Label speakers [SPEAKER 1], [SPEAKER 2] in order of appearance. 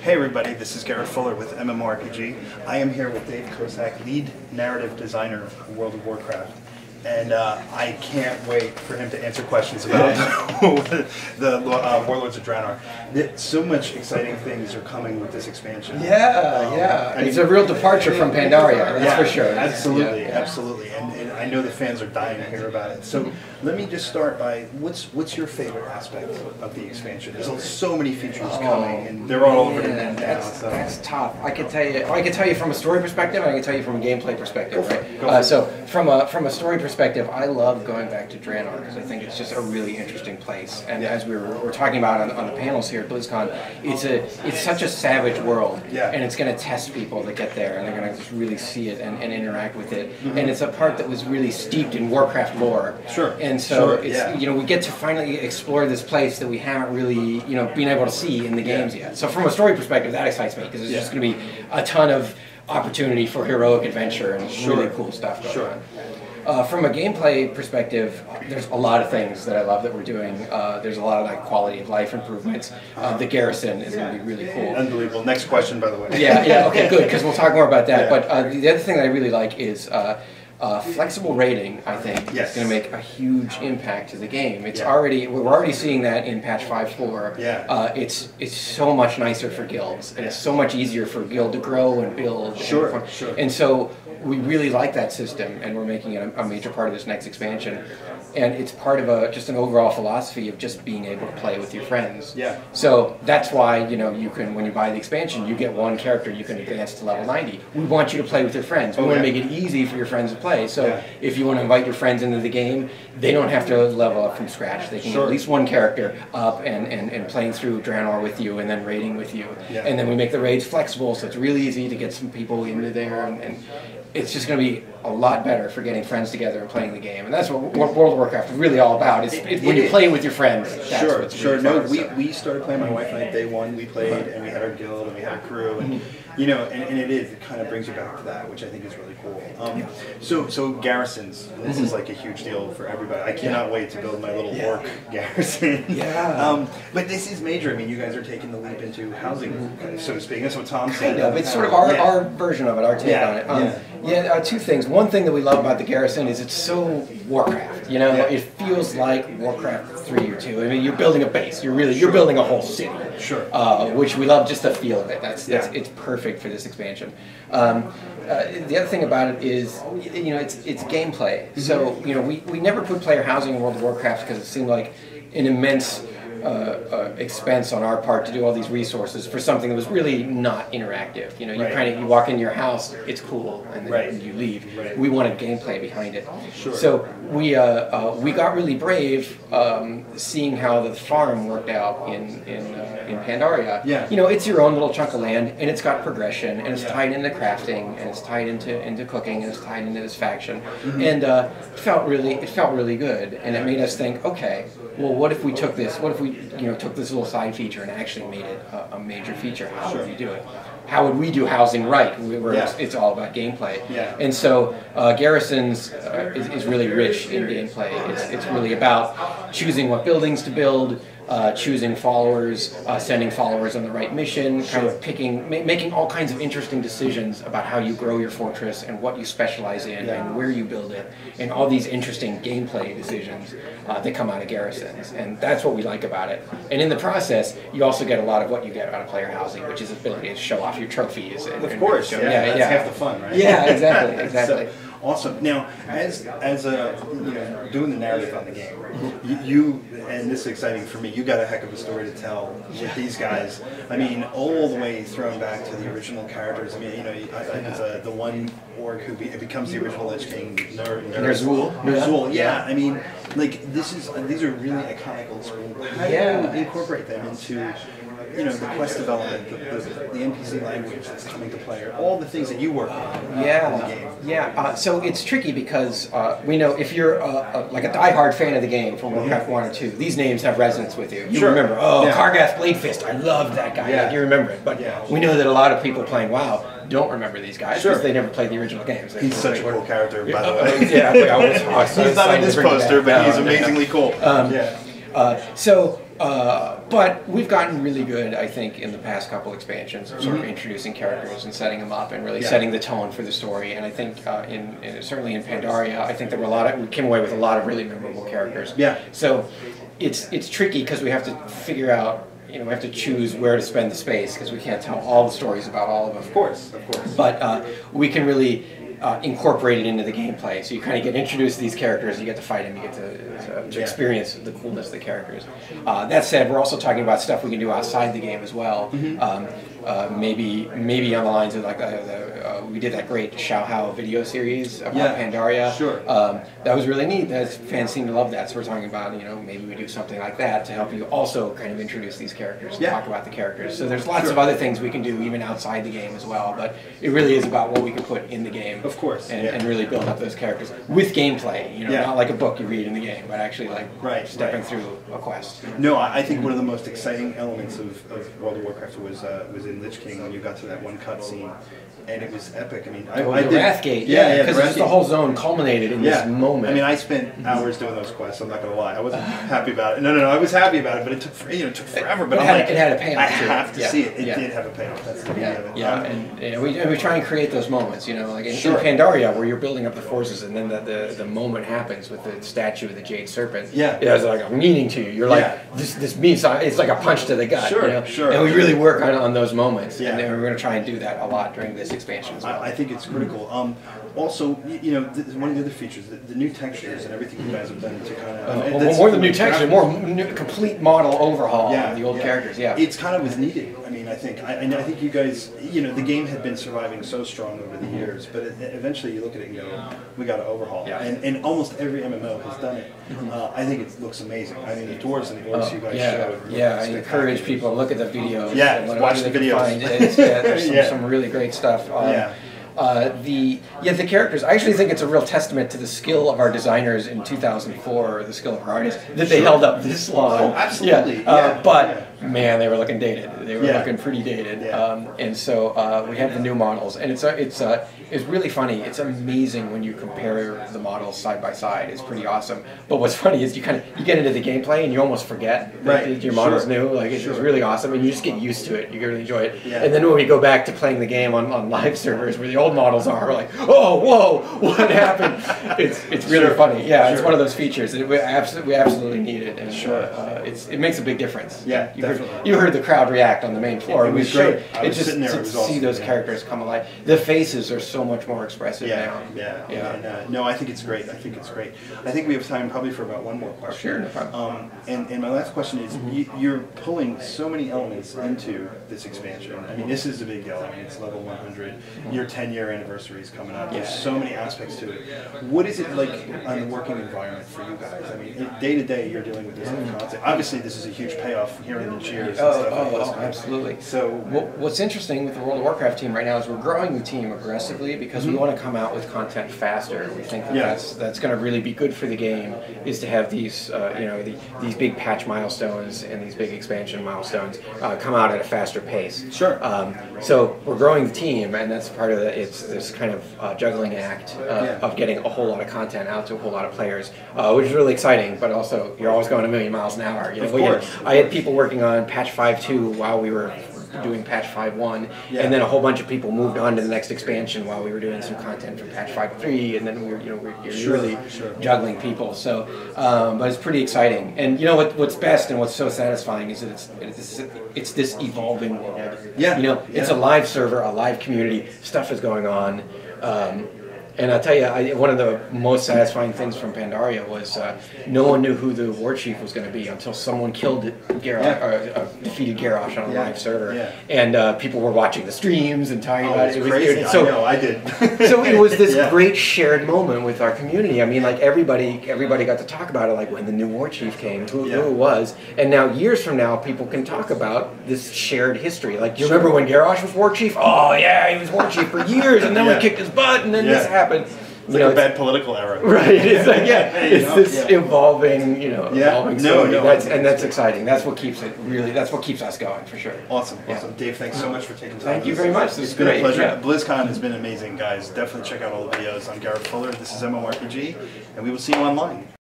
[SPEAKER 1] Hey everybody, this is Garrett Fuller with MMORPG. I am here with Dave Kosak, lead narrative designer of World of Warcraft. And I can't wait for him to answer questions about the Warlords of Draenor. So much exciting things are coming with this expansion.
[SPEAKER 2] Yeah. It's a real departure from Pandaria, that's for sure.
[SPEAKER 1] Absolutely, absolutely. And I know the fans are dying to hear about it. So let me just start by, what's your favorite aspect of the expansion? There's so many features coming, and they're all over the map now.
[SPEAKER 2] That's tough. I can tell you from a story perspective, and I can tell you from a gameplay perspective, right? So from a story perspective, I love going back to Draenor because I think it's just a really interesting place. And as we were talking about on the panels here at BlizzCon, it's such a savage world, and it's going to test people that get there, and they're going to just really see it and interact with it. And it's a part that was really steeped in Warcraft lore. And so it's we get to finally explore this place that we haven't really been able to see in the games yet. So from a story perspective, that excites me because there's just going to be a ton of opportunity for heroic adventure and really cool stuff going on. From a gameplay perspective, there's a lot of things that I love that we're doing. There's a lot of quality of life improvements. The garrison is going to be really cool.
[SPEAKER 1] Unbelievable. Next question, by the way.
[SPEAKER 2] Okay, good, because we'll talk more about that. But the other thing that I really like is flexible raiding. I think is going to make a huge impact to the game. It's we're already seeing that in patch 5.4. It's so much nicer for guilds, and it's so much easier for a guild to grow and build. And so we really like that system, and we're making it a major part of this next expansion. And it's part of just an overall philosophy of just being able to play with your friends. So that's why you can, when you buy the expansion, you get one character you can advance to level 90. We want you to play with your friends. We want to make it easy for your friends to play. So if you want to invite your friends into the game, they don't have to level up from scratch. They can get at least one character up and playing through Draenor with you, and then raiding with you. And then we make the raids flexible, so it's really easy to get some people into there, and it's just going to be a lot better for getting friends together and playing the game. And that's what World of Warcraft is really all about. It's when you play with your friends. That's really fun.
[SPEAKER 1] We started playing, my wife and I, day one. We played, and we had our guild, and we had a crew, and it kind of brings you back to that, which I think is really cool. So garrisons, and this is like a huge deal for everybody. I cannot wait to build my little orc garrison. But this is major. I mean, you guys are taking the leap into housing, so to speak. That's what Tom said.
[SPEAKER 2] It's sort of our version of it, our take on it. Two things. One thing that we love about the garrison is it's so Warcraft. It feels like Warcraft 3 or 2. I mean, you're building a base. You're building a whole city. Which we love just the feel of it. It's perfect for this expansion. The other thing about it is, it's gameplay. So, we never put player housing in World of Warcraft because it seemed like an immense expense on our part to do all these resources for something that was really not interactive. You walk into your house, it's cool, and then you leave. We wanted gameplay behind it. So we got really brave seeing how the farm worked out in Pandaria. It's your own little chunk of land, and it's got progression, and it's tied into crafting, and it's tied into cooking, and it's tied into this faction, and it felt really good, and it made us think, okay, well, what if we took this? What if we took this little side feature and actually made it a major feature? How would we do it? How would we do housing right? It's all about gameplay. And so garrisons is really rich in gameplay. It's really about choosing what buildings to build, choosing followers, sending followers on the right mission, kind of making all kinds of interesting decisions about how you grow your fortress and what you specialize in and where you build it, and all these interesting gameplay decisions that come out of garrisons. And that's what we like about it. And in the process, you also get a lot of what you get out of player housing, which is the ability to show off your trophies.
[SPEAKER 1] Of course, that's half the fun, right?
[SPEAKER 2] Exactly.
[SPEAKER 1] Awesome. Now, as doing the narrative on the game, you and this is exciting for me. You got a heck of a story to tell with these guys. I mean, all the way thrown back to the original characters. I mean, the one orc who becomes the original Lich King, Ner'zhul. I mean, like these are really iconic old school. How do you incorporate them into the quest development, the NPC language that's coming to play, all the things that you work on in the game?
[SPEAKER 2] So it's tricky because we know if you're like a diehard fan of the game from Warcraft 1 or 2, these names have resonance with you. You remember, Kargath Bladefist, I love that guy. Like, you remember it. But we know that a lot of people playing WoW don't remember these guys because they never played the original games.
[SPEAKER 1] He's such a cool character, by the way.
[SPEAKER 2] He's not in
[SPEAKER 1] this poster, but he's amazingly cool.
[SPEAKER 2] So But we've gotten really good, I think, in the past couple expansions of sort of introducing characters and setting them up and really setting the tone for the story. And I think certainly in Pandaria, I think there were we came away with a lot of really memorable characters.
[SPEAKER 1] Yeah.
[SPEAKER 2] So it's tricky because we have to figure out, we have to choose where to spend the space because we can't tell all the stories about all of them.
[SPEAKER 1] Of course.
[SPEAKER 2] But we can really incorporate it into the gameplay. So you kind of get introduced to these characters, you get to fight them, you get to experience the coolness of the characters. That said, we're also talking about stuff we can do outside the game as well. Maybe on the lines of like we did that great Xiao Hao video series about Pandaria.
[SPEAKER 1] Sure.
[SPEAKER 2] That was really neat. Fans seem to love that. So we're talking about maybe we do something like that to help you also kind of introduce these characters and talk about the characters. So there's lots of other things we can do even outside the game as well. But it really is about what we can put in the game.
[SPEAKER 1] Of course.
[SPEAKER 2] And really build up those characters with gameplay. Not like a book you read in the game, but actually like stepping through a quest.
[SPEAKER 1] No, I think one of the most exciting elements of World of Warcraft was in Lich King when you got to that one cutscene, and it was epic. I mean, I did
[SPEAKER 2] Wrathgate, because the whole zone culminated in this moment.
[SPEAKER 1] I mean, I spent hours doing those quests. I'm not going to lie, I wasn't happy about it. No, I was happy about it, but it took forever. But
[SPEAKER 2] it had a payoff.
[SPEAKER 1] I have to see it. It did have a payoff. That's the beauty of it.
[SPEAKER 2] And we try and create those moments. Like in Pandaria, where you're building up the forces, and then the moment happens with the statue of the Jade Serpent. It has like a meaning to you. You're like, this means it's like a punch to the gut.
[SPEAKER 1] Sure.
[SPEAKER 2] And we really work on those moments, and we're going to try and do that a lot during this expansion as well.
[SPEAKER 1] I think it's critical. Also, one of the other features, the new textures and everything you guys have done to kind of
[SPEAKER 2] more than new texture, more complete model overhaul of the old characters.
[SPEAKER 1] It's kind of was needed. I mean, I think you guys, the game had been surviving so strong over the years, but eventually you look at it and go, we got to overhaul. And almost every MMO has done it. I think it looks amazing. I mean, the dwarves and the orcs you guys showed.
[SPEAKER 2] I encourage people to look at the videos.
[SPEAKER 1] Watch the videos.
[SPEAKER 2] There's some really great stuff. The characters, I actually think it's a real testament to the skill of our designers in 2004, the skill of our artists, that they held up this long.
[SPEAKER 1] Oh, absolutely.
[SPEAKER 2] Man, they were looking dated. They were looking pretty dated. And so we have the new models, and it's really funny. It's amazing when you compare the models side by side. It's pretty awesome. But what's funny is you get into the gameplay and you almost forget that your model's new. Like it's really awesome, and you just get used to it. You really enjoy it. And then when we go back to playing the game on live servers where the old models are, we're like, oh, whoa, what happened? It's really funny. It's one of those features that we absolutely need it, and it makes a big difference. You heard the crowd react on the main floor. It was great.
[SPEAKER 1] It just
[SPEAKER 2] to see those characters come alive. The faces are so much more expressive now.
[SPEAKER 1] And, no, I think it's great. I think we have time probably for about one more question.
[SPEAKER 2] Sure, no problem.
[SPEAKER 1] And my last question is, you're pulling so many elements into this expansion. I mean, this is a big deal. I mean, it's level 100. Your 10-year anniversary is coming up. There's so many aspects to it. What is it like on the working environment for you guys? I mean, day to day, you're dealing with this content. Obviously, this is a huge payoff hearing the cheers and stuff like this.
[SPEAKER 2] Absolutely.
[SPEAKER 1] So,
[SPEAKER 2] what's interesting with the World of Warcraft team right now is we're growing the team aggressively because we want to come out with content faster. We think that's going to really be good for the game, is to have these these big patch milestones and these big expansion milestones come out at a faster pace.
[SPEAKER 1] Sure.
[SPEAKER 2] So we're growing the team, and that's part of it's this kind of juggling act of getting a whole lot of content out to a whole lot of players, which is really exciting. But also, you're always going a million miles an hour.
[SPEAKER 1] Of course.
[SPEAKER 2] I had people working on patch 5.2 while we were doing patch 5.1, and then a whole bunch of people moved on to the next expansion while we were doing some content from patch 5.3, and then you're really juggling people. So, but it's pretty exciting. And what's best and what's so satisfying is that it's this evolving world. It's a live server, a live community. Stuff is going on. And I'll tell you, one of the most satisfying things from Pandaria was no one knew who the war chief was going to be until someone killed Garrosh, defeated Garrosh on a live server, and people were watching the streams and talking about it.
[SPEAKER 1] It was crazy. I know, I did.
[SPEAKER 2] So it was this great shared moment with our community. I mean, like everybody got to talk about it, like when the new war chief came, who it was, and now years from now, people can talk about this shared history. Like, do you remember when Garrosh was war chief? Oh yeah, he was war chief for years, and then we kicked his butt, and then this happened.
[SPEAKER 1] It's like a bad political era.
[SPEAKER 2] Right. It's like, it's this evolving, evolving story. That's exciting. That's what keeps it really, that's what keeps us going, for sure.
[SPEAKER 1] Awesome. Dave, thanks so much for taking time.
[SPEAKER 2] Thank you very much.
[SPEAKER 1] It's been a pleasure. BlizzCon has been amazing, guys. Definitely check out all the videos. I'm Garrett Fuller. This is MMORPG, and we will see you online.